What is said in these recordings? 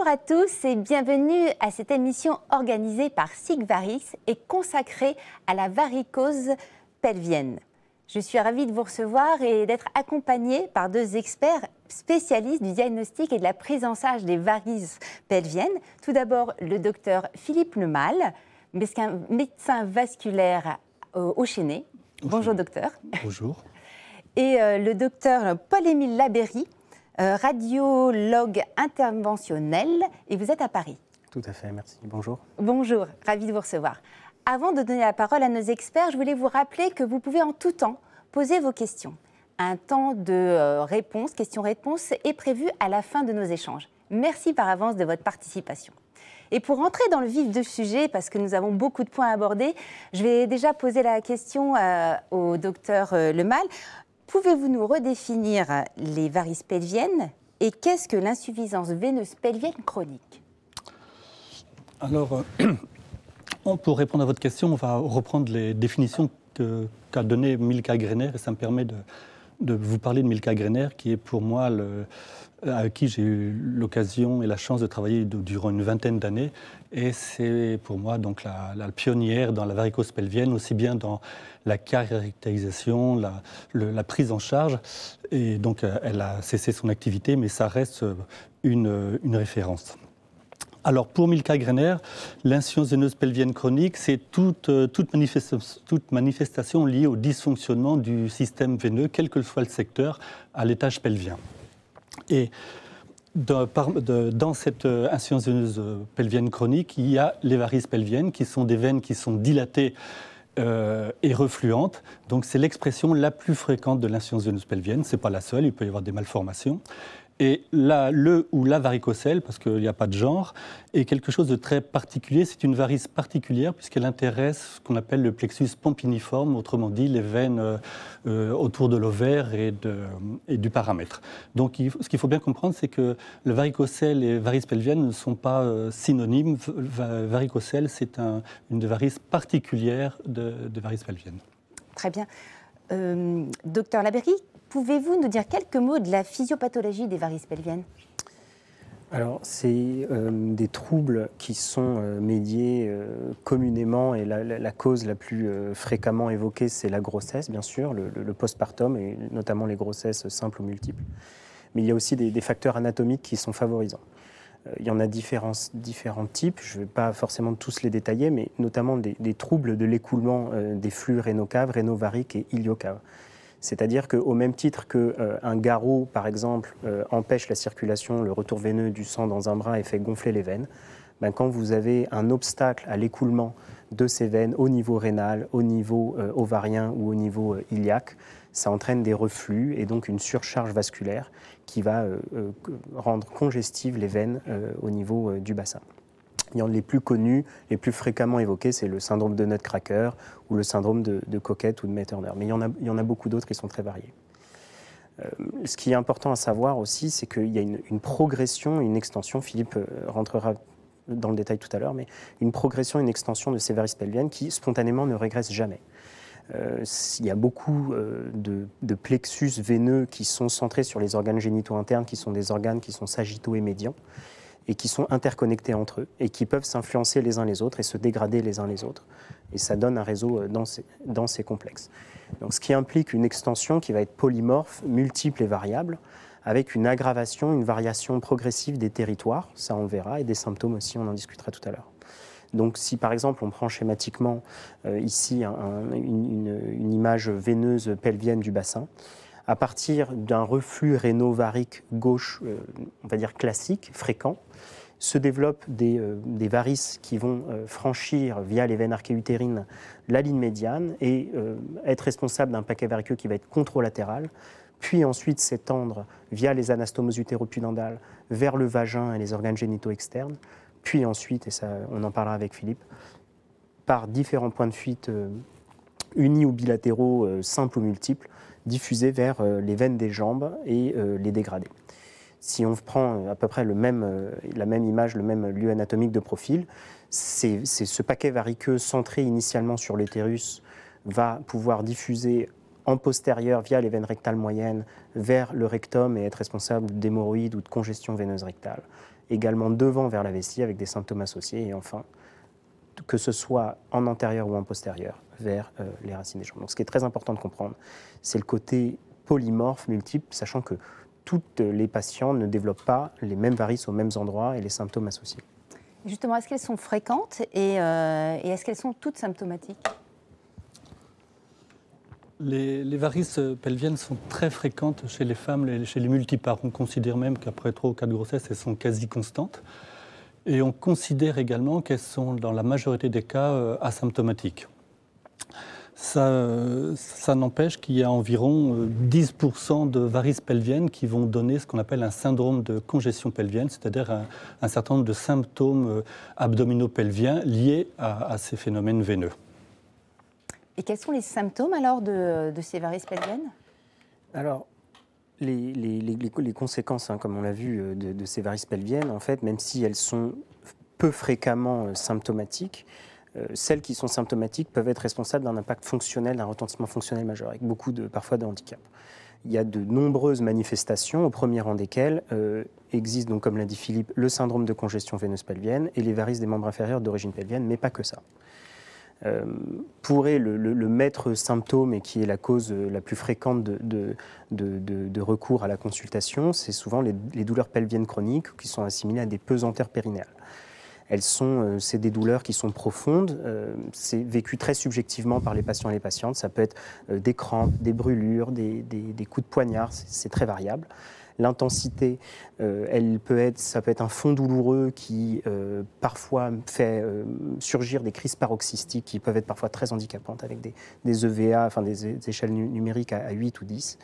Bonjour à tous et bienvenue à cette émission organisée par Sigvaris et consacrée à la varicose pelvienne. Je suis ravie de vous recevoir et d'être accompagnée par deux experts spécialistes du diagnostic et de la prise en charge des varices pelviennes. Tout d'abord, le docteur Philippe Lemal, médecin vasculaire au Chesnay. Bonjour docteur. Bonjour. Et le docteur Paul-Émile Labeyrie, radiologue interventionnel, et vous êtes à Paris. Tout à fait, merci. Bonjour. Bonjour, ravi de vous recevoir. Avant de donner la parole à nos experts, je voulais vous rappeler que vous pouvez en tout temps poser vos questions. Un temps de réponse, questions-réponses, est prévu à la fin de nos échanges. Merci par avance de votre participation. Et pour entrer dans le vif du sujet, parce que nous avons beaucoup de points à aborder, je vais déjà poser la question au docteur Lemal. Pouvez-vous nous redéfinir les varices pelviennes et qu'est-ce que l'insuffisance veineuse pelvienne chronique? Alors, pour répondre à votre question, on va reprendre les définitions qu'a données Milka Greiner, et ça me permet de vous parler de Milka Greiner, qui est pour moi avec qui j'ai eu l'occasion et la chance de travailler durant une vingtaine d'années. Et c'est pour moi donc la pionnière dans la varicose pelvienne, aussi bien dans la caractérisation, la prise en charge. Et donc elle a cessé son activité, mais ça reste une référence. Alors pour Milka Greiner, l'insuffisance veineuse pelvienne chronique, c'est toute manifestation liée au dysfonctionnement du système veineux, quel que soit le secteur, à l'étage pelvien. Et dans cette insuffisance veineuse pelvienne chronique, il y a les varices pelviennes, qui sont des veines qui sont dilatées et refluentes. Donc c'est l'expression la plus fréquente de l'insuffisance veineuse pelvienne. Ce n'est pas la seule, il peut y avoir des malformations. Et le ou la varicocèle, parce qu'il n'y a pas de genre, est quelque chose de très particulier. C'est une varice particulière puisqu'elle intéresse ce qu'on appelle le plexus pampiniforme, autrement dit les veines autour de l'ovaire et du paramètre. Donc ce qu'il faut bien comprendre, c'est que le varicocèle et varice pelvienne ne sont pas synonymes. Varicocèle, c'est une varice particulière de varice pelvienne. Très bien. Docteur Labeyrie, pouvez-vous nous dire quelques mots de la physiopathologie des varices pelviennes? Alors, c'est des troubles qui sont médiés communément, et la cause la plus fréquemment évoquée, c'est la grossesse, bien sûr, le postpartum, et notamment les grossesses simples ou multiples. Mais il y a aussi des facteurs anatomiques qui sont favorisants. Il y en a différents types, je ne vais pas forcément tous les détailler, mais notamment des troubles de l'écoulement des flux réno-caves, réno-variques et iliocaves. C'est-à-dire qu'au même titre qu'un garrot, par exemple, empêche la circulation, le retour veineux du sang dans un bras et fait gonfler les veines, quand vous avez un obstacle à l'écoulement de ces veines au niveau rénal, au niveau ovarien ou au niveau iliaque, ça entraîne des reflux et donc une surcharge vasculaire qui va rendre congestives les veines au niveau du bassin. Les plus connus, les plus fréquemment évoqués, c'est le syndrome de Nutcracker ou le syndrome de Cockett ou de May-Turner. Mais il y en a beaucoup d'autres qui sont très variés. Ce qui est important à savoir aussi, c'est qu'il y a une progression, une extension, Philippe rentrera dans le détail tout à l'heure, mais une progression, une extension de ces varices pelviennes qui spontanément ne régressent jamais. Il y a beaucoup de plexus veineux qui sont centrés sur les organes génitaux internes, qui sont des organes qui sont sagittaux et médians, et qui sont interconnectés entre eux, et qui peuvent s'influencer les uns les autres et se dégrader les uns les autres. Et ça donne un réseau dans ces complexes. Donc, ce qui implique une extension qui va être polymorphe, multiple et variable, avec une aggravation, une variation progressive des territoires, ça on le verra, et des symptômes aussi, on en discutera tout à l'heure. Donc si par exemple on prend schématiquement ici une image veineuse pelvienne du bassin, à partir d'un reflux réno-varique gauche, on va dire classique, fréquent, se développent des varices qui vont franchir via les veines archéo-utérines la ligne médiane et être responsables d'un paquet variceux qui va être contralatéral, puis ensuite s'étendre via les anastomoses utéropudendales vers le vagin et les organes génitaux externes, puis ensuite, et ça on en parlera avec Philippe, par différents points de fuite unis ou bilatéraux, simples ou multiples, diffusés vers les veines des jambes et les dégradés. Si on prend à peu près la même image, le même lieu anatomique de profil, c'est ce paquet variqueux centré initialement sur l'utérus va pouvoir diffuser en postérieur via les veines rectales moyennes vers le rectum et être responsable d'hémorroïdes ou de congestion veineuse rectale. également devant vers la vessie avec des symptômes associés, et enfin, que ce soit en antérieur ou en postérieur, vers les racines des jambes. Donc ce qui est très important de comprendre, c'est le côté polymorphe, multiple, sachant que toutes les patients ne développent pas les mêmes varices aux mêmes endroits et les symptômes associés. Justement, est-ce qu'elles sont fréquentes et est-ce qu'elles sont toutes symptomatiques ? Les varices pelviennes sont très fréquentes chez les femmes et chez les multipares. On considère même qu'après 3 ou 4 grossesses, elles sont quasi constantes. Et on considère également qu'elles sont, dans la majorité des cas, asymptomatiques. Ça n'empêche qu'il y a environ 10% de varices pelviennes qui vont donner ce qu'on appelle un syndrome de congestion pelvienne, c'est-à-dire un certain nombre de symptômes abdominopelviens liés à ces phénomènes veineux. Et quels sont les symptômes alors de ces varices pelviennes ? Alors, les conséquences, comme on l'a vu, de ces varices pelviennes, en fait, même si elles sont peu fréquemment symptomatiques, celles qui sont symptomatiques peuvent être responsables d'un impact fonctionnel, d'un retentissement fonctionnel majeur, avec parfois de handicap. Il y a de nombreuses manifestations, au premier rang desquelles existe, donc, comme l'a dit Philippe, le syndrome de congestion veineuse pelvienne et les varices des membres inférieurs d'origine pelvienne, mais pas que ça. Pourrait le maître symptôme et qui est la cause la plus fréquente de recours à la consultation, c'est souvent les douleurs pelviennes chroniques qui sont assimilées à des pesanteurs périnéales. C'est des douleurs qui sont profondes, c'est vécu très subjectivement par les patients et les patientes. Ça peut être des crampes, des brûlures, des coups de poignard, c'est très variable. L'intensité, ça peut être un fond douloureux qui parfois fait surgir des crises paroxystiques qui peuvent être parfois très handicapantes avec des EVA, enfin des échelles numériques à 8 ou 10.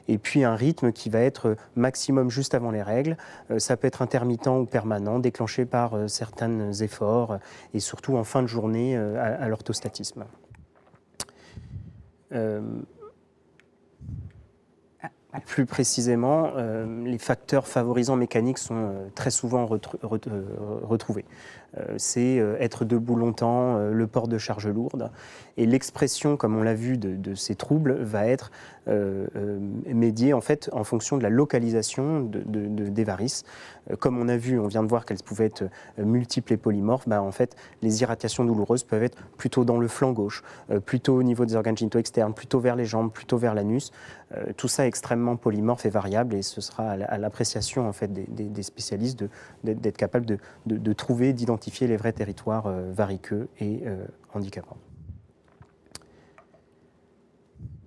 Et puis un rythme qui va être maximum juste avant les règles. Ça peut être intermittent ou permanent, déclenché par certains efforts et surtout en fin de journée à l'orthostatisme. Plus précisément, les facteurs favorisants mécaniques sont très souvent retrouvés. C'est être debout longtemps, le port de charges lourdes. Et l'expression, comme on l'a vu, de ces troubles va être médiée en fait en fonction de la localisation des varices. Comme on a vu, on vient de voir qu'elles pouvaient être multiples et polymorphes. En fait, les irritations douloureuses peuvent être plutôt dans le flanc gauche, plutôt au niveau des organes génitaux externes, plutôt vers les jambes, plutôt vers l'anus. Tout ça est extrêmement polymorphe et variable, et ce sera à l'appréciation en fait des spécialistes d'être capable de trouver, d'identifier les vrais territoires variqueux et handicapants.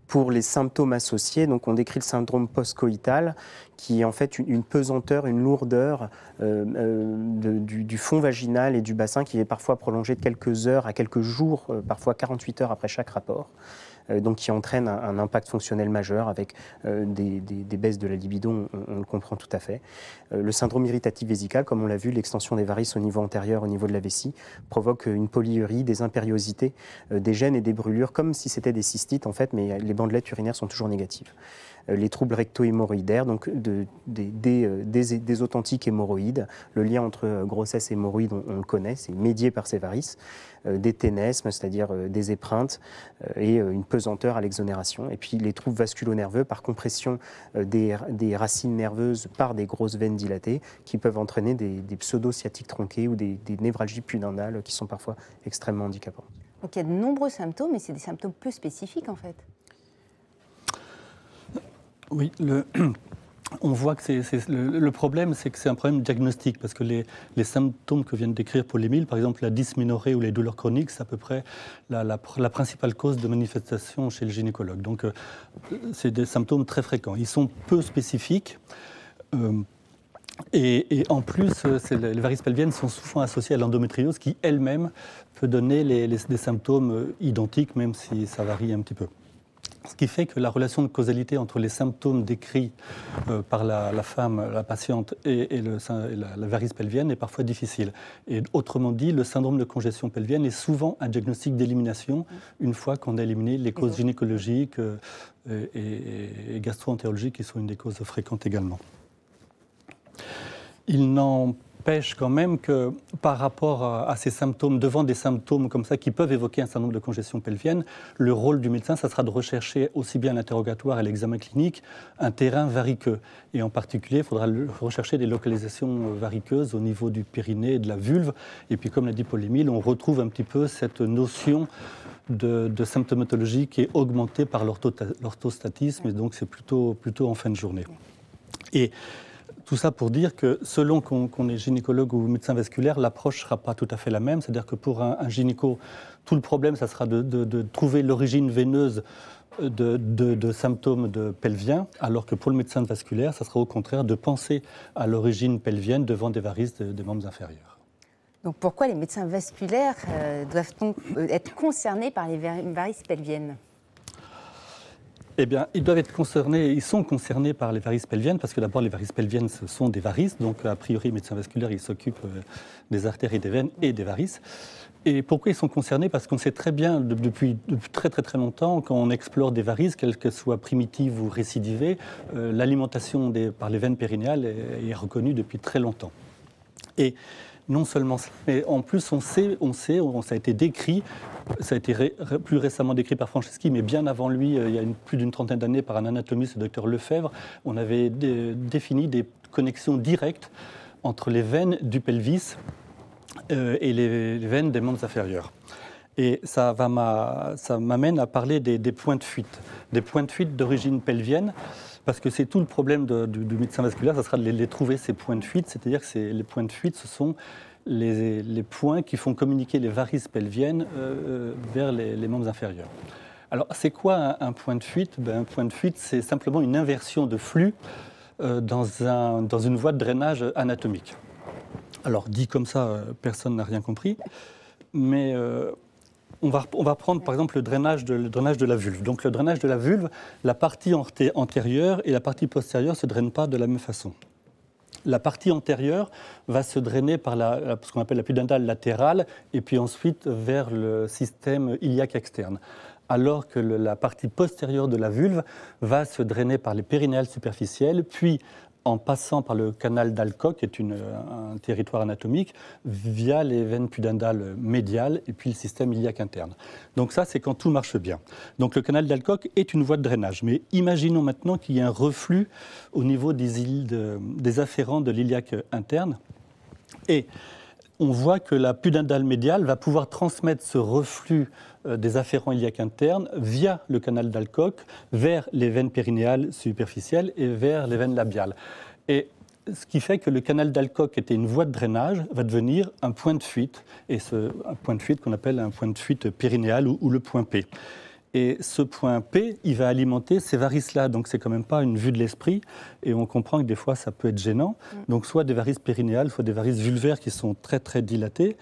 Pour les symptômes associés, donc on décrit le syndrome post-coïtal, qui est en fait une pesanteur, une lourdeur du fond vaginal et du bassin qui est parfois prolongée de quelques heures à quelques jours, parfois 48 heures après chaque rapport. Donc qui entraîne un impact fonctionnel majeur avec des baisses de la libido, on le comprend tout à fait. Le syndrome irritatif vésical, comme on l'a vu, l'extension des varices au niveau antérieur, au niveau de la vessie, provoque une polyurie, des impériosités, des gènes et des brûlures, comme si c'était des cystites en fait, mais les bandelettes urinaires sont toujours négatives. Les troubles recto-hémorroïdaires, donc des authentiques hémorroïdes. Le lien entre grossesse et hémorroïdes, on le connaît, c'est médié par ces varices. Des ténesmes, c'est-à-dire des épreintes, et une pesanteur à l'exonération. Et puis les troubles vasculo-nerveux par compression des racines nerveuses par des grosses veines dilatées qui peuvent entraîner des pseudo-sciatiques tronquées ou des névralgies pudendales qui sont parfois extrêmement handicapantes. Donc il y a de nombreux symptômes, mais c'est des symptômes peu spécifiques en fait. Oui, on voit que le problème, c'est que c'est un problème diagnostique, parce que les symptômes que vient de décrire Paul-Émile, par exemple la dysménorrhée ou les douleurs chroniques, c'est à peu près la principale cause de manifestation chez le gynécologue. Donc c'est des symptômes très fréquents. Ils sont peu spécifiques. Et en plus, les varices pelviennes sont souvent associées à l'endométriose qui elle-même peut donner des symptômes identiques, même si ça varie un petit peu. Ce qui fait que la relation de causalité entre les symptômes décrits par la femme, la patiente, et la varice pelvienne est parfois difficile. Et autrement dit, le syndrome de congestion pelvienne est souvent un diagnostic d'élimination une fois qu'on a éliminé les causes gynécologiques et gastro-entérologiques qui sont une des causes fréquentes également. Il n'en pêche quand même que par rapport à ces symptômes, devant des symptômes comme ça qui peuvent évoquer un certain nombre de congestions pelviennes, le rôle du médecin, ça sera de rechercher aussi bien à l'interrogatoire et à l'examen clinique un terrain variqueux. Et en particulier, il faudra rechercher des localisations variqueuses au niveau du périnée et de la vulve. Et puis comme l'a dit Paul-Émile, on retrouve un petit peu cette notion de symptomatologie qui est augmentée par l'orthostatisme, et donc c'est plutôt en fin de journée. Et tout ça pour dire que selon qu'on est gynécologue ou médecin vasculaire, l'approche ne sera pas tout à fait la même. C'est-à-dire que pour un gynéco, tout le problème, ça sera de trouver l'origine veineuse de symptômes pelviens, alors que pour le médecin vasculaire, ça sera au contraire de penser à l'origine pelvienne devant des varices des membres inférieurs. Donc pourquoi les médecins vasculaires doivent-ils être concernés par les varices pelviennes ? Eh bien, ils sont concernés par les varices pelviennes, parce que d'abord, les varices pelviennes, ce sont des varices. Donc, a priori, le médecin vasculaire, il s'occupe des artères et des veines et des varices. Et pourquoi ils sont concernés ? Parce qu'on sait très bien, depuis très très très longtemps, quand on explore des varices, qu'elles soient primitives ou récidivées, l'alimentation par les veines périnéales est reconnue depuis très longtemps. Et non seulement ça, mais en plus, ça a été décrit. Ça a été plus récemment décrit par Franceschi, mais bien avant lui, il y a plus d'une trentaine d'années, par un anatomiste, le docteur Lefebvre, on avait défini des connexions directes entre les veines du pelvis et les veines des membres inférieurs. Et ça m'amène à parler des points de fuite d'origine pelvienne, parce que c'est tout le problème du médecin vasculaire, ça sera de les trouver, ces points de fuite, c'est-à-dire que les points de fuite, ce sont les points qui font communiquer les varices pelviennes vers les membres inférieurs. Alors, c'est quoi un point de fuite ? Un point de fuite, c'est simplement une inversion de flux dans une voie de drainage anatomique. Alors, dit comme ça, personne n'a rien compris, mais on va prendre par exemple le drainage de la vulve. Donc, le drainage de la vulve, la partie antérieure et la partie postérieure ne se drainent pas de la même façon. La partie antérieure va se drainer par ce qu'on appelle la pudendale latérale et puis ensuite vers le système iliaque externe. Alors que la partie postérieure de la vulve va se drainer par les périnéales superficielles, puis en passant par le canal d'Alcock, qui est un territoire anatomique, via les veines pudendales médiales et puis le système iliaque interne. Donc ça, c'est quand tout marche bien. Donc le canal d'Alcock est une voie de drainage. Mais imaginons maintenant qu'il y a un reflux au niveau des afférents de l'iliaque interne. Et on voit que la pudendale médiale va pouvoir transmettre ce reflux des afférents iliaques internes via le canal d'Alcock vers les veines périnéales superficielles et vers les veines labiales. Et ce qui fait que le canal d'Alcock était une voie de drainage va devenir un point de fuite, et un point de fuite qu'on appelle un point de fuite périnéal ou le point P. Et ce point P, il va alimenter ces varices-là. Donc, c'est quand même pas une vue de l'esprit. Et on comprend que des fois, ça peut être gênant. Donc, soit des varices périnéales, soit des varices vulvaires qui sont très, très dilatées.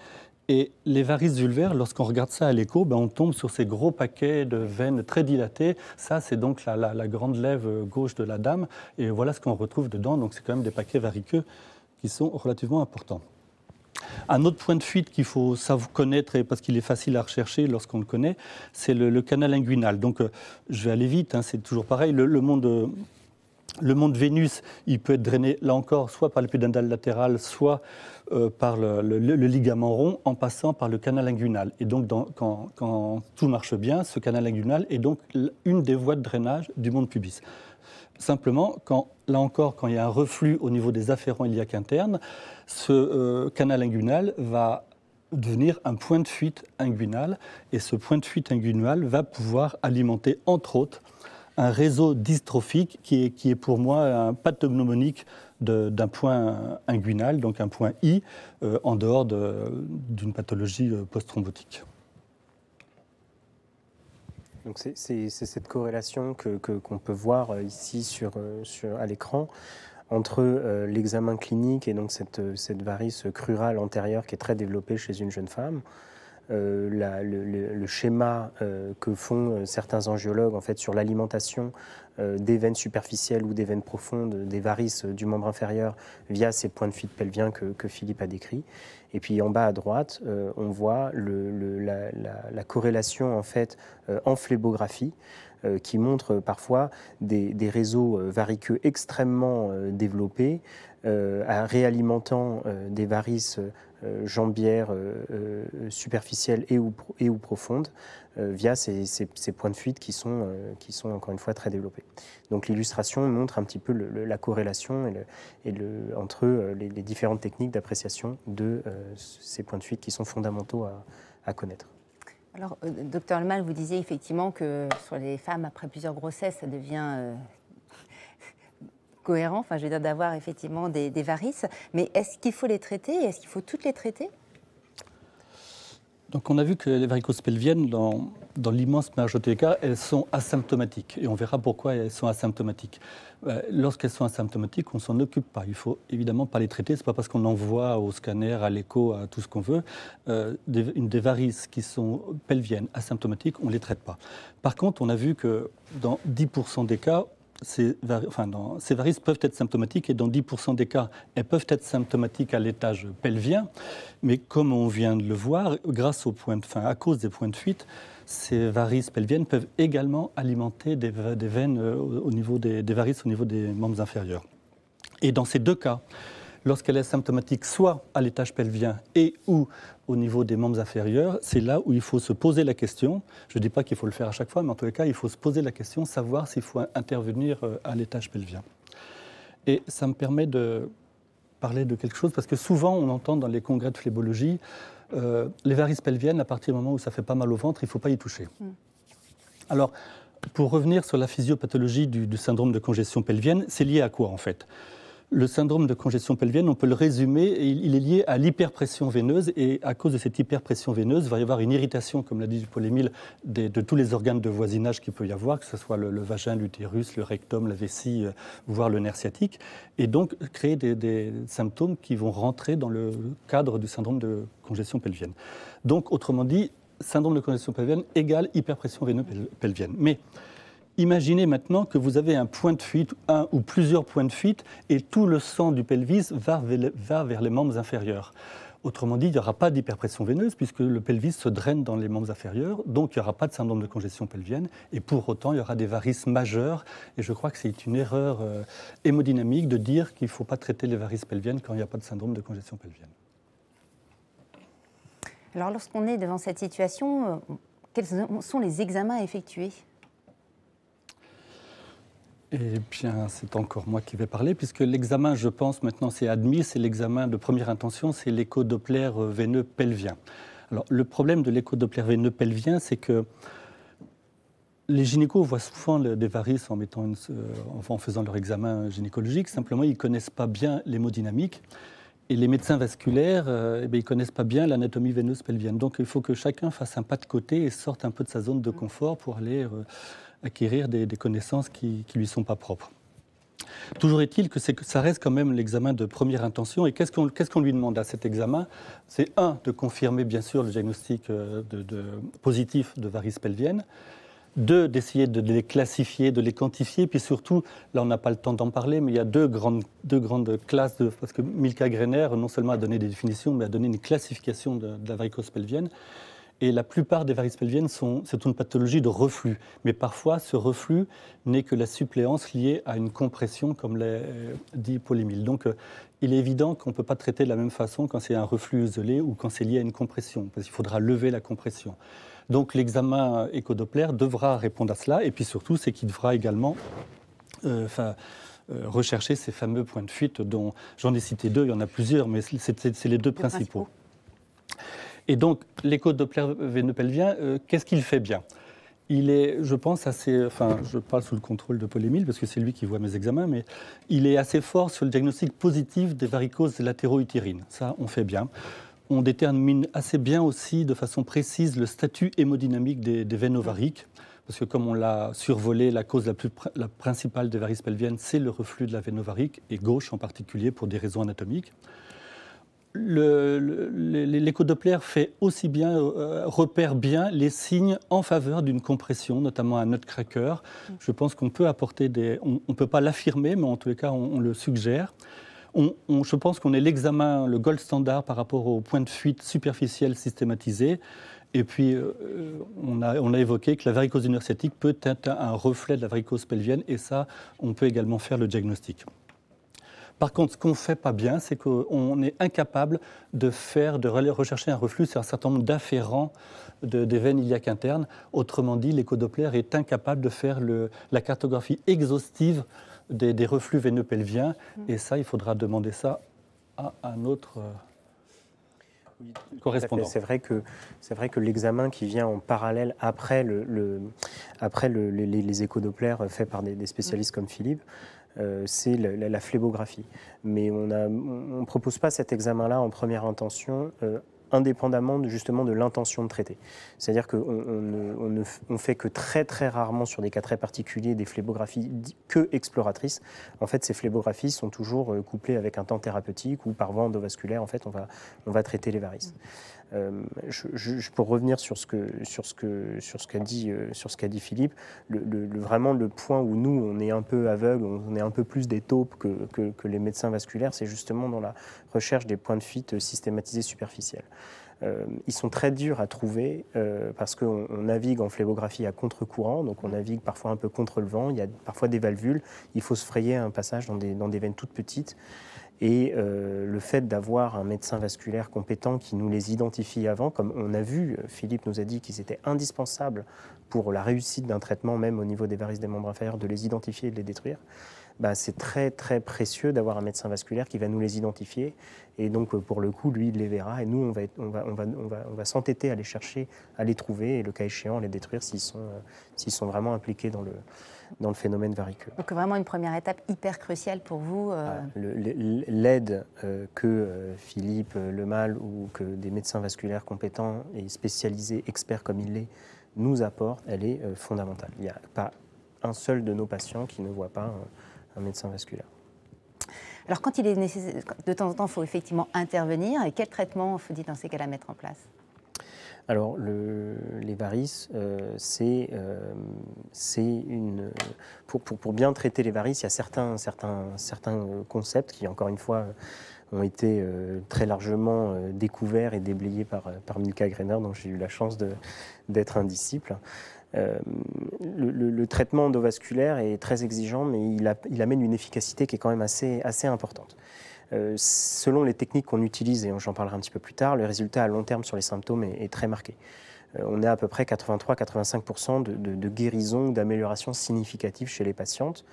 Et les varices vulvaires, lorsqu'on regarde ça à l'écho, on tombe sur ces gros paquets de veines très dilatées. Ça, c'est donc la grande lèvre gauche de la dame. Et voilà ce qu'on retrouve dedans. Donc, c'est quand même des paquets variqueux qui sont relativement importants. Un autre point de fuite qu'il faut connaître, parce qu'il est facile à rechercher lorsqu'on le connaît, c'est le canal inguinal. Donc, je vais aller vite, c'est toujours pareil. Le monde Vénus, il peut être drainé, là encore, soit par l'épidendale latérale, soit par le ligament rond, en passant par le canal inguinal. Et donc, quand tout marche bien, ce canal inguinal est donc une des voies de drainage du monde pubis. Simplement, là encore, quand il y a un reflux au niveau des afférents iliaques internes, ce canal inguinal va devenir un point de fuite inguinal. Et ce point de fuite inguinal va pouvoir alimenter, entre autres, un réseau dystrophique qui est pour moi un pathognomonique d'un point inguinal, donc un point I, en dehors d'une pathologie post-thrombotique. Donc c'est cette corrélation qu'on peut voir ici à l'écran entre l'examen clinique et donc cette varice crurale antérieure qui est très développée chez une jeune femme. Le schéma que font certains angiologues en fait, sur l'alimentation des veines superficielles ou des veines profondes, des varices du membre inférieur via ces points de fuite pelviens que Philippe a décrits. Et puis en bas à droite, on voit la corrélation en fait en phlébographie qui montre parfois des réseaux variqueux extrêmement développés, réalimentant des varices jambières superficielles et ou profondes via ces points de fuite qui sont encore une fois très développés. Donc l'illustration montre un petit peu la corrélation entre les différentes techniques d'appréciation de ces points de fuite qui sont fondamentaux à connaître. Alors, docteur Lemal, vous disiez effectivement que sur les femmes, après plusieurs grossesses, ça devient cohérent, enfin, je veux dire, d'avoir effectivement des varices. Mais est-ce qu'il faut les traiter? Est-ce qu'il faut toutes les traiter? Donc on a vu que les varicoses pelviennes, dans l'immense majorité des cas, elles sont asymptomatiques. Et on verra pourquoi elles sont asymptomatiques. Lorsqu'elles sont asymptomatiques, on ne s'en occupe pas. Il ne faut évidemment pas les traiter. Ce n'est pas parce qu'on envoie au scanner, à l'écho, à tout ce qu'on veut. Des varices qui sont pelviennes asymptomatiques, on ne les traite pas. Par contre, on a vu que dans 10% des cas, ces varices peuvent être symptomatiques et dans 10% des cas, elles peuvent être symptomatiques à l'étage pelvien. Mais comme on vient de le voir, à cause des points de fuite, ces varices pelviennes peuvent également alimenter des veines au niveau des varices au niveau des membres inférieurs. Et dans ces deux cas, lorsqu'elle est symptomatique soit à l'étage pelvien et ou au niveau des membres inférieurs, c'est là où il faut se poser la question. Je ne dis pas qu'il faut le faire à chaque fois, mais en tous les cas, il faut se poser la question, savoir s'il faut intervenir à l'étage pelvien. Et ça me permet de parler de quelque chose, parce que souvent, on entend dans les congrès de phlébologie, les varices pelviennes, à partir du moment où ça fait pas mal au ventre, il ne faut pas y toucher. Alors, pour revenir sur la physiopathologie du syndrome de congestion pelvienne, c'est lié à quoi en fait ? Le syndrome de congestion pelvienne, on peut le résumer, il est lié à l'hyperpression veineuse, et à cause de cette hyperpression veineuse, il va y avoir une irritation, comme l'a dit Paul Émile, de tous les organes de voisinage qu'il peut y avoir, que ce soit le vagin, l'utérus, le rectum, la vessie, voire le nerf sciatique, et donc créer des symptômes qui vont rentrer dans le cadre du syndrome de congestion pelvienne. Donc, autrement dit, syndrome de congestion pelvienne égale hyperpression veineuse pelvienne. Mais imaginez maintenant que vous avez un point de fuite, un ou plusieurs points de fuite, et tout le sang du pelvis va vers les membres inférieurs. Autrement dit, il n'y aura pas d'hyperpression veineuse puisque le pelvis se draine dans les membres inférieurs, donc il n'y aura pas de syndrome de congestion pelvienne, et pour autant, il y aura des varices majeures. Et je crois que c'est une erreur hémodynamique de dire qu'il ne faut pas traiter les varices pelviennes quand il n'y a pas de syndrome de congestion pelvienne. Alors, lorsqu'on est devant cette situation, quels sont les examens à effectuer ? Eh bien, c'est encore moi qui vais parler, puisque l'examen, je pense, maintenant, c'est admis, c'est l'examen de première intention, c'est l'écho-doppler veineux pelvien. Alors, le problème de l'écho-doppler veineux pelvien, c'est que les gynécos voient souvent des varices en faisant leur examen gynécologique, simplement, ils ne connaissent pas bien l'hémodynamique. Et les médecins vasculaires, ils ne connaissent pas bien l'anatomie veineuse pelvienne. Donc, il faut que chacun fasse un pas de côté et sorte un peu de sa zone de confort pour aller acquérir des connaissances qui ne lui sont pas propres. Toujours est-il que ça reste quand même l'examen de première intention. Et qu'est-ce qu'on lui demande à cet examen ? C'est de confirmer bien sûr le diagnostic positif de varices pelviennes. 2, d'essayer de les classifier, de les quantifier. Puis surtout, là on n'a pas le temps d'en parler, mais il y a deux grandes classes, parce que Milka Greiner non seulement a donné des définitions, mais a donné une classification de la varicose pelvienne. Et la plupart des varices pelviennes, c'est une pathologie de reflux. Mais parfois, ce reflux n'est que la suppléance liée à une compression, comme l'a dit Paul Émile. Donc, il est évident qu'on ne peut pas traiter de la même façon quand c'est un reflux isolé ou quand c'est lié à une compression, parce qu'il faudra lever la compression. Donc, l'examen écho-doppler devra répondre à cela. Et puis surtout, c'est qu'il devra également rechercher ces fameux points de fuite dont j'en ai cité 2, il y en a plusieurs, mais c'est les 2 principaux. Et donc, l'écho-doppler veineux pelvien, qu'est-ce qu'il fait bien ? Il est, je pense, je parle sous le contrôle de Paul Émile, parce que c'est lui qui voit mes examens, mais il est assez fort sur le diagnostic positif des varicoses latéro-utérines. Ça, on fait bien. On détermine assez bien aussi, de façon précise, le statut hémodynamique des veines ovariques, parce que comme on l'a survolé, la cause la principale des varices pelviennes, c'est le reflux de la veine ovarique, et gauche en particulier, pour des raisons anatomiques. L'écho-Doppler fait aussi bien, repère bien les signes en faveur d'une compression, notamment un nutcracker. Je pense qu'on peut apporter on ne peut pas l'affirmer, mais en tous les cas, on le suggère. Je pense qu'on est le gold standard par rapport au point de fuite superficiel systématisé. Et puis, on a évoqué que la varicose du nerf sciatique peut être un reflet de la varicose pelvienne, et ça, on peut également faire le diagnostic. Par contre, ce qu'on ne fait pas bien, c'est qu'on est incapable de rechercher un reflux sur un certain nombre d'afférents des veines iliaques internes. Autrement dit, l'écho-Doppler est incapable de faire la cartographie exhaustive des reflux veineux pelviens. Et ça, il faudra demander ça à un autre correspondant. C'est vrai que l'examen qui vient en parallèle après les écho-Doppler faits par des spécialistes comme Philippe, c'est la phlébographie. Mais on ne propose pas cet examen-là en première intention, indépendamment justement de l'intention de traiter. C'est-à-dire qu'on ne fait que très très rarement sur des cas très particuliers des phlébographies que exploratrices. En fait, ces phlébographies sont toujours couplées avec un temps thérapeutique ou par voie endovasculaire, en fait, on va traiter les varices. Pour revenir sur ce qu'a dit Philippe, vraiment le point où nous on est un peu aveugles, on est un peu plus des taupes que les médecins vasculaires, c'est justement dans la recherche des points de fuite systématisés superficiels. Ils sont très durs à trouver parce qu'on navigue en phlébographie à contre-courant, donc on navigue parfois un peu contre le vent, il y a parfois des valvules, il faut se frayer un passage dans des veines toutes petites. Et le fait d'avoir un médecin vasculaire compétent qui nous les identifie avant, comme on a vu, Philippe nous a dit qu'ils étaient indispensables pour la réussite d'un traitement, même au niveau des varices des membres inférieurs, de les identifier et de les détruire. C'est très très précieux d'avoir un médecin vasculaire qui va nous les identifier. Et donc pour le coup, lui, il les verra. Et nous, on va s'entêter à les chercher, à les trouver et le cas échéant, à les détruire s'ils sont vraiment impliqués dans le phénomène variceux. Donc vraiment une première étape hyper cruciale pour vous. L'aide que Philippe Lemal ou que des médecins vasculaires compétents et spécialisés, experts comme il l'est, nous apportent, elle est fondamentale. Il n'y a pas un seul de nos patients qui ne voit pas un médecin vasculaire. Alors quand il est nécessaire, de temps en temps, il faut effectivement intervenir. Et quel traitement faut-il dans ces cas-là mettre en place ? Alors, les varices, pour bien traiter les varices, il y a certains concepts qui, encore une fois, ont été très largement découverts et déblayés par Milka Greiner, dont j'ai eu la chance d'être un disciple. Le traitement endovasculaire est très exigeant, mais il amène une efficacité qui est quand même assez importante. Selon les techniques qu'on utilise, et j'en parlerai un petit peu plus tard, le résultat à long terme sur les symptômes est très marqué. On est à peu près 83-85% de guérison ou d'amélioration significative chez les patientes,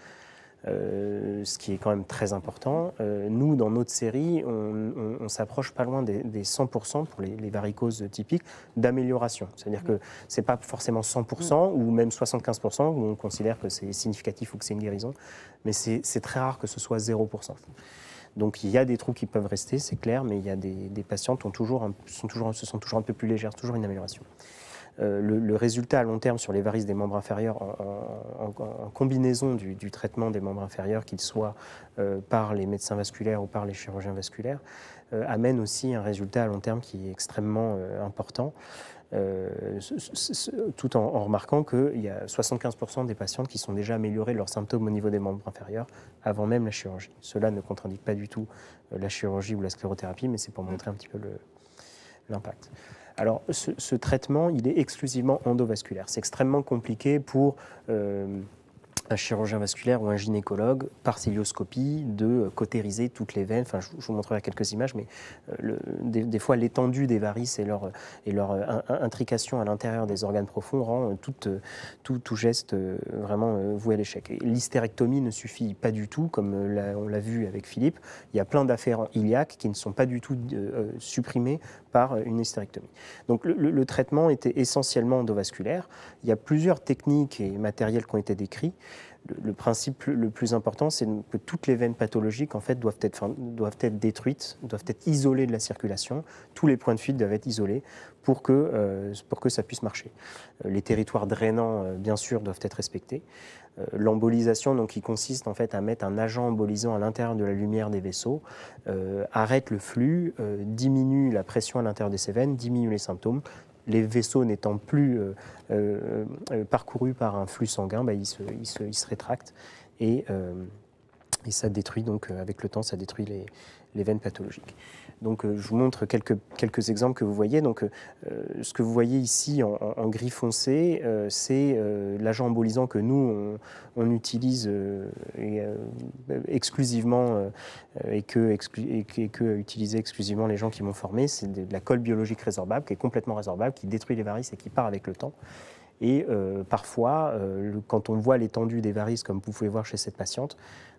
ce qui est quand même très important. Nous, dans notre série, on s'approche pas loin des 100% pour les varicoses typiques d'amélioration. C'est-à-dire que ce n'est pas forcément 100% ou même 75% où on considère que c'est significatif ou que c'est une guérison, mais c'est très rare que ce soit 0%. Donc il y a des trous qui peuvent rester, c'est clair, mais il y a des patientes qui se sentent toujours un peu plus légères, toujours une amélioration. Le résultat à long terme sur les varices des membres inférieurs en combinaison du traitement des membres inférieurs, qu'il soit par les médecins vasculaires ou par les chirurgiens vasculaires, amène aussi un résultat à long terme qui est extrêmement important. Tout en remarquant qu'il y a 75% des patientes qui sont déjà améliorées de leurs symptômes au niveau des membres inférieurs avant même la chirurgie. Cela ne contre-indique pas du tout la chirurgie ou la sclérothérapie, mais c'est pour montrer un petit peu l'impact. Alors, ce traitement, il est exclusivement endovasculaire. C'est extrêmement compliqué pour un chirurgien vasculaire ou un gynécologue, par cilioscopie, de cautériser toutes les veines. Enfin, je vous montrerai quelques images, mais des fois, l'étendue des varices et leur intrication à l'intérieur des organes profonds rend tout geste vraiment voué à l'échec. L'hystérectomie ne suffit pas du tout, comme on l'a vu avec Philippe. Il y a plein d'afférents iliaques qui ne sont pas du tout supprimés par une hystérectomie. Donc, le traitement était essentiellement endovasculaire. Il y a plusieurs techniques et matériels qui ont été décrits. Le principe le plus important, c'est que toutes les veines pathologiques en fait, doivent être détruites, doivent être isolées de la circulation. Tous les points de fuite doivent être isolés pour que ça puisse marcher. Les territoires drainants, bien sûr, doivent être respectés. L'embolisation, donc, qui consiste en fait à mettre un agent embolisant à l'intérieur de la lumière des vaisseaux, arrête le flux, diminue la pression à l'intérieur de ces veines, diminue les symptômes. Les vaisseaux n'étant plus parcourus par un flux sanguin, ils se rétractent et ça détruit, donc avec le temps, ça détruit les veines pathologiques. Donc je vous montre quelques exemples que vous voyez. Donc ce que vous voyez ici en gris foncé, c'est l'agent embolisant que nous, on utilise exclusivement et que utilisaient exclusivement les gens qui m'ont formé. C'est de la colle biologique résorbable, qui est complètement résorbable, qui détruit les varices et qui part avec le temps. Et parfois, quand on voit l'étendue des varices, comme vous pouvez voir chez cette patiente,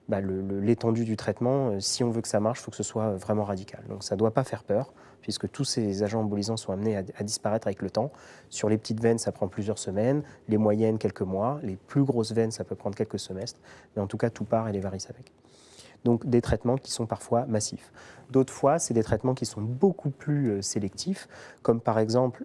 l'étendue du traitement, si on veut que ça marche, il faut que ce soit vraiment radical. Donc ça ne doit pas faire peur, puisque tous ces agents embolisants sont amenés à disparaître avec le temps. Sur les petites veines, ça prend plusieurs semaines, les moyennes, quelques mois, les plus grosses veines, ça peut prendre quelques semestres, mais en tout cas, tout part et les varices avec. Donc des traitements qui sont parfois massifs. D'autres fois, c'est des traitements qui sont beaucoup plus sélectifs, comme par exemple,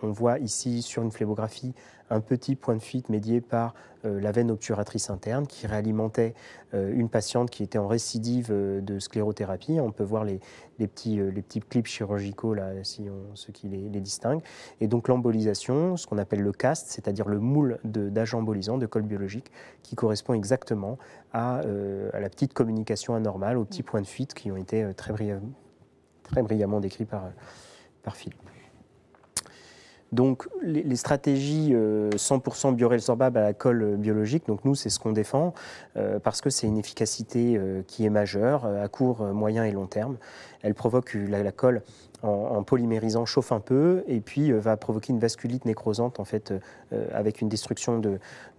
on voit ici sur une phlébographie un petit point de fuite médié par la veine obturatrice interne qui réalimentait une patiente qui était en récidive de sclérothérapie. On peut voir les petits clips chirurgicaux, là, ceux qui les distinguent. Et donc l'embolisation, ce qu'on appelle le CAST, c'est-à-dire le moule d'agents embolisants, de colle biologique, qui correspond exactement à la petite communication anormale, aux petits points de fuite qui ont été très brillamment décrits par Philippe. Donc les stratégies 100% biorésorbables à la colle biologique, donc nous c'est ce qu'on défend parce que c'est une efficacité qui est majeure à court, moyen et long terme. Elle provoque la colle en polymérisant, chauffe un peu et puis va provoquer une vasculite nécrosante en fait avec une destruction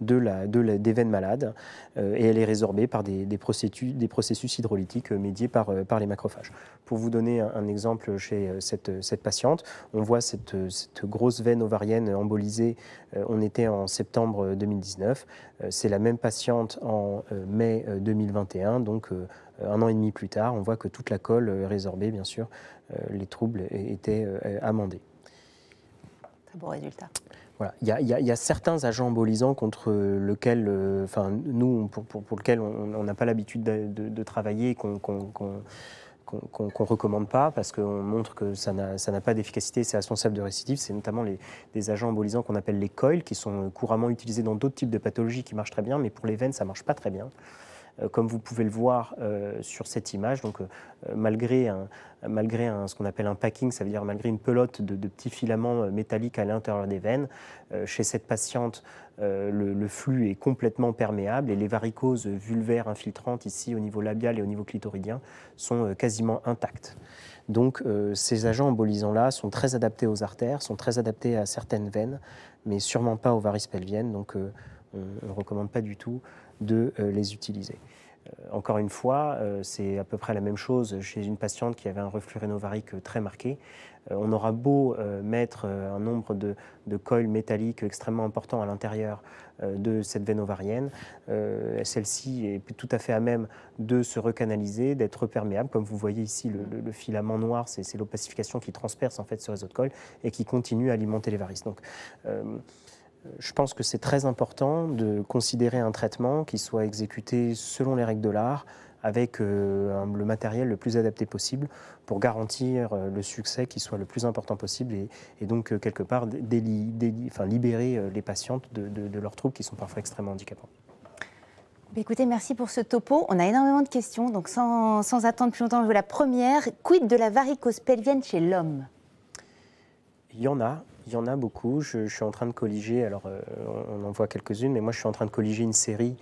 des veines malades et elle est résorbée par des processus hydrolytiques médiés par les macrophages. Pour vous donner un exemple chez cette patiente, on voit cette grosse veine ovarienne embolisée, on était en septembre 2019, c'est la même patiente en mai 2021, donc un an et demi plus tard, on voit que toute la colle est résorbée, bien sûr, les troubles étaient amendés. Très beau résultat. Voilà. Il y a certains agents embolisants contre lesquels, pour lesquels on n'a pas l'habitude de travailler, qu'on ne recommande pas parce qu'on montre que ça n'a pas d'efficacité, c'est responsable de récidive. C'est notamment des agents embolisants qu'on appelle les coils, qui sont couramment utilisés dans d'autres types de pathologies qui marchent très bien, mais pour les veines, ça ne marche pas très bien. Comme vous pouvez le voir sur cette image, donc, malgré ce qu'on appelle un packing, ça veut dire malgré une pelote de petits filaments métalliques à l'intérieur des veines, chez cette patiente, le flux est complètement perméable et les varicoses vulvaires infiltrantes ici au niveau labial et au niveau clitoridien sont quasiment intactes. Donc ces agents embolisants-là sont très adaptés aux artères, sont très adaptés à certaines veines, mais sûrement pas aux varices pelviennes, donc on ne recommande pas du tout de les utiliser. Encore une fois, c'est à peu près la même chose chez une patiente qui avait un reflux rénovarique très marqué. On aura beau mettre un nombre de coils métalliques extrêmement important à l'intérieur de cette veine ovarienne, celle-ci est tout à fait à même de se recanaliser, d'être perméable. Comme vous voyez ici, le filament noir, c'est l'opacification qui transperce en fait ce réseau de coils et qui continue à alimenter les varices. Donc, je pense que c'est très important de considérer un traitement qui soit exécuté selon les règles de l'art, avec le matériel le plus adapté possible pour garantir le succès qui soit le plus important possible et donc quelque part libérer les patientes de leurs troubles qui sont parfois extrêmement handicapants. Écoutez, merci pour ce topo. On a énormément de questions, donc sans attendre plus longtemps, je veux la première. Quid de la varicose pelvienne chez l'homme ? Il y en a beaucoup. Je suis en train de colliger, alors on en voit quelques-unes, mais moi je suis en train de colliger une série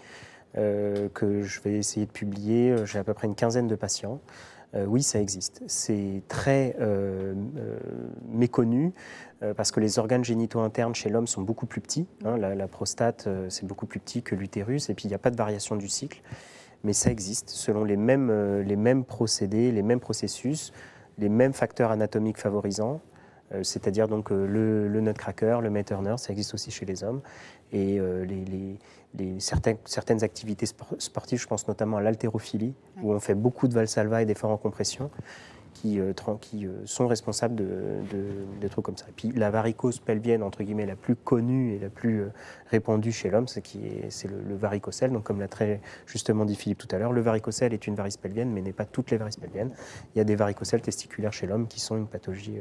que je vais essayer de publier. J'ai à peu près une quinzaine de patients. Oui, ça existe. C'est très méconnu parce que les organes génitaux internes chez l'homme sont beaucoup plus petits. Hein, la prostate, c'est beaucoup plus petit que l'utérus et puis il n'y a pas de variation du cycle. Mais ça existe selon les mêmes procédés, les mêmes processus, les mêmes facteurs anatomiques favorisants. c'est-à-dire donc le nutcracker, le May-Turner, ça existe aussi chez les hommes. Et certaines activités sportives, je pense notamment à l'haltérophilie, où on fait beaucoup de valsalva et d'efforts en compression, qui sont responsables de trucs comme ça. Et puis la varicose pelvienne, entre guillemets, la plus connue et la plus répandue chez l'homme, c'est le varicocèle. Donc comme l'a très justement dit Philippe tout à l'heure, le varicocèle est une varice pelvienne, mais n'est pas toutes les varices pelviennes. Il y a des varicocèles testiculaires chez l'homme qui sont une pathologie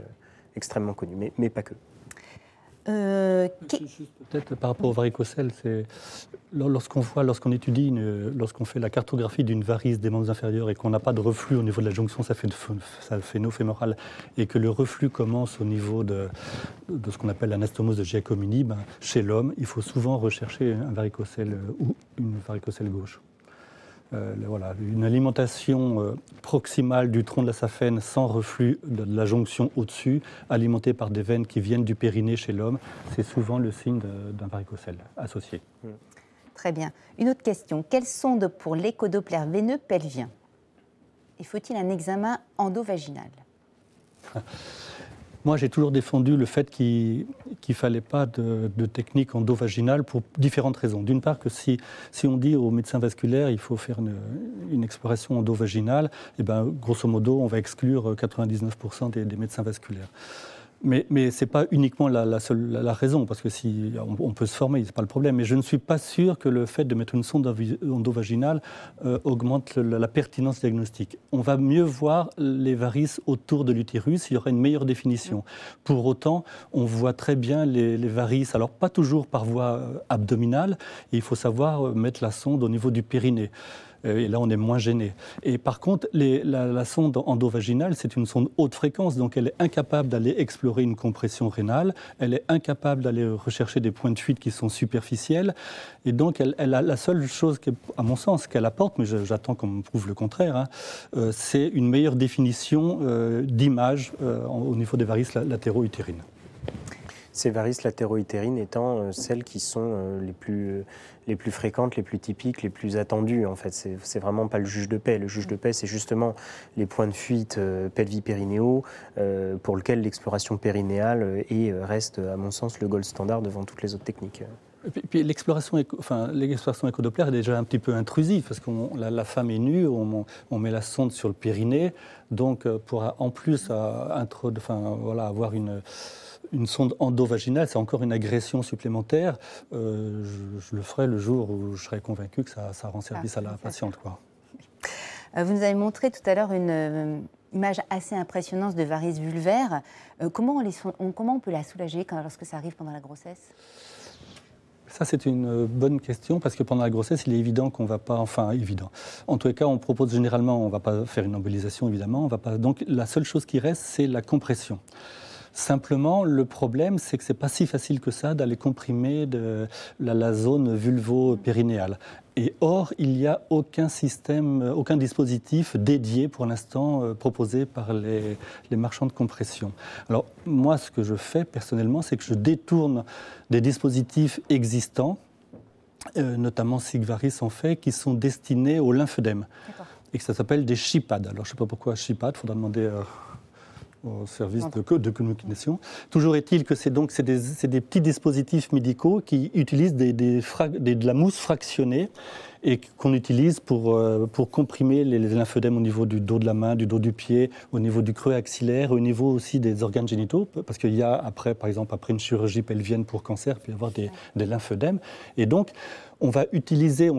extrêmement connue, mais pas que. Peut-être par rapport au varicocèle, c'est lorsqu'on fait la cartographie d'une varice des membres inférieurs et qu'on n'a pas de reflux au niveau de la jonction saphéno-fémorale et que le reflux commence au niveau de ce qu'on appelle l'anastomose de Giacomini, chez l'homme, il faut souvent rechercher un varicocèle ou une varicocèle gauche. Voilà, une alimentation proximale du tronc de la saphène sans reflux de la jonction au-dessus, alimentée par des veines qui viennent du périnée chez l'homme, c'est souvent le signe d'un varicocèle associé. Très bien. Une autre question. Quelle sonde pour l'échodoppler veineux pelvien? Et faut-il un examen endovaginal? Moi, j'ai toujours défendu le fait qu'il ne fallait pas de technique endovaginale pour différentes raisons. D'une part, que si on dit aux médecins vasculaires il faut faire une exploration endovaginale, eh ben, grosso modo, on va exclure 99% des médecins vasculaires. Mais ce n'est pas uniquement la raison, parce que si on peut se former, ce n'est pas le problème. Mais je ne suis pas sûr que le fait de mettre une sonde endovaginale augmente la pertinence diagnostique. On va mieux voir les varices autour de l'utérus, il y aura une meilleure définition. Pour autant, on voit très bien les varices, alors pas toujours par voie abdominale, et il faut savoir mettre la sonde au niveau du périnée. Et là, on est moins gêné. Et par contre, la sonde endovaginale, c'est une sonde haute fréquence, donc elle est incapable d'aller explorer une compression rénale, elle est incapable d'aller rechercher des points de fuite qui sont superficiels, et donc elle a la seule chose, à mon sens, qu'elle apporte, mais j'attends qu'on me prouve le contraire, c'est une meilleure définition d'image au niveau des varices latéro-utérines. Ces varices latéro-utérines étant celles qui sont les plus fréquentes, les plus typiques, les plus attendues. En fait, c'est vraiment pas le juge de paix. Le juge de paix, c'est justement les points de fuite pelvipérinéaux pour lesquels l'exploration périnéale reste, à mon sens, le gold standard devant toutes les autres techniques. Et puis l'exploration échodoppler est déjà un petit peu intrusive parce que la femme est nue, on met la sonde sur le périnée, donc pour en plus avoir une sonde endovaginale, c'est encore une agression supplémentaire. Je le ferai le jour où je serai convaincu que ça rend service à la patiente, quoi. Vous nous avez montré tout à l'heure une image assez impressionnante de varices vulvaires. Comment on peut la soulager lorsque ça arrive pendant la grossesse ? Ça, c'est une bonne question, parce que pendant la grossesse, il est évident qu'on ne va pas... évident. En tous les cas, on propose généralement, on ne va pas faire une embolisation, évidemment. Donc, la seule chose qui reste, c'est la compression. Simplement, le problème, c'est que ce n'est pas si facile que ça d'aller comprimer la zone vulvo-périnéale. Et or, il n'y a aucun dispositif dédié pour l'instant proposé par les marchands de compression. Alors, moi, ce que je fais personnellement, c'est que je détourne des dispositifs existants, notamment Sigvaris en fait, qui sont destinés au lymphœdème. Et que ça s'appelle des SHIPAD. Alors, je ne sais pas pourquoi SHIPAD, il faudra demander... au service de communication. Toujours est-il que c'est des petits dispositifs médicaux qui utilisent de la mousse fractionnée et qu'on utilise pour comprimer les lymphœdèmes au niveau du dos de la main, du dos du pied, au niveau du creux axillaire, au niveau aussi des organes génitaux, parce qu'il y a par exemple, après une chirurgie pelvienne pour cancer, il peut y avoir des lymphœdèmes. Et donc, on va utiliser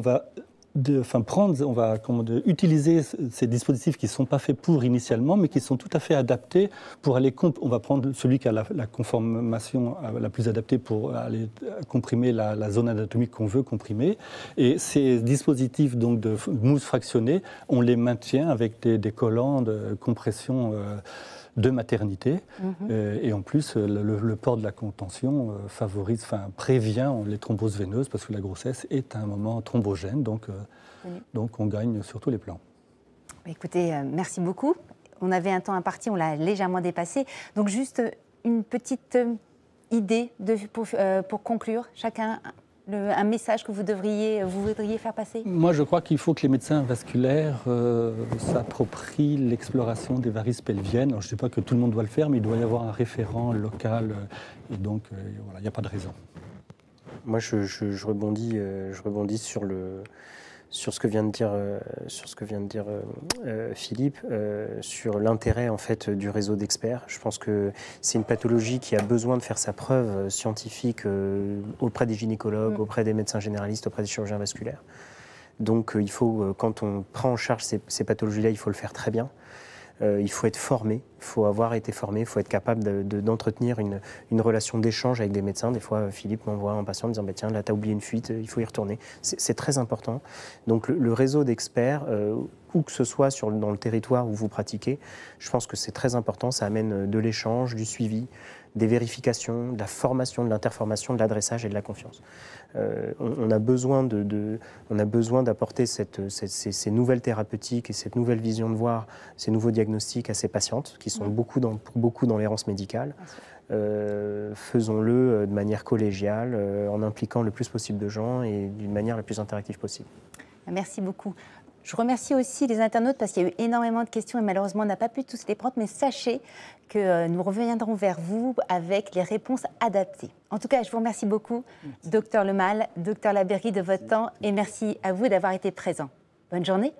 ces dispositifs qui ne sont pas faits pour initialement, mais qui sont tout à fait adaptés pour aller... On va prendre celui qui a la conformation la plus adaptée pour aller comprimer la zone anatomique qu'on veut comprimer. Et ces dispositifs donc, de mousse fractionnée, on les maintient avec des collants de compression de maternité. Et en plus, le port de la contention prévient les thromboses veineuses, parce que la grossesse est un moment thrombogène, donc on gagne sur tous les plans. Écoutez, merci beaucoup. On avait un temps imparti, on l'a légèrement dépassé. Donc juste une petite idée pour conclure, chacun un message que vous voudriez faire passer? Moi, je crois qu'il faut que les médecins vasculaires s'approprient l'exploration des varices pelviennes. Alors, je ne dis pas que tout le monde doit le faire, mais il doit y avoir un référent local. Et donc, voilà, il n'y a pas de raison. Moi, je rebondis sur ce que vient de dire, Philippe, sur l'intérêt en fait du réseau d'experts. Je pense que c'est une pathologie qui a besoin de faire sa preuve scientifique auprès des gynécologues, auprès des médecins généralistes, auprès des chirurgiens vasculaires. Donc il faut, quand on prend en charge ces pathologies-là, il faut le faire très bien. Il faut être formé, il faut avoir été formé, il faut être capable d'entretenir une relation d'échange avec des médecins. Des fois, Philippe m'envoie un patient en me disant tiens, là, tu as oublié une fuite, il faut y retourner. C'est très important. Donc, le réseau d'experts, où que ce soit dans le territoire où vous pratiquez, je pense que c'est très important. Ça amène de l'échange, du suivi, des vérifications, de la formation, de l'interformation, de l'adressage et de la confiance. On a besoin d'apporter ces nouvelles thérapeutiques et cette nouvelle vision de voir, ces nouveaux diagnostics à ces patientes qui sont pour beaucoup dans l'errance médicale. Faisons-le de manière collégiale, en impliquant le plus possible de gens et d'une manière la plus interactive possible. Merci beaucoup. Je remercie aussi les internautes parce qu'il y a eu énormément de questions et malheureusement on n'a pas pu tous les prendre, mais sachez que nous reviendrons vers vous avec les réponses adaptées. En tout cas, je vous remercie beaucoup, Dr Lemal, Dr Labeyrie, de votre temps et merci à vous d'avoir été présents. Bonne journée.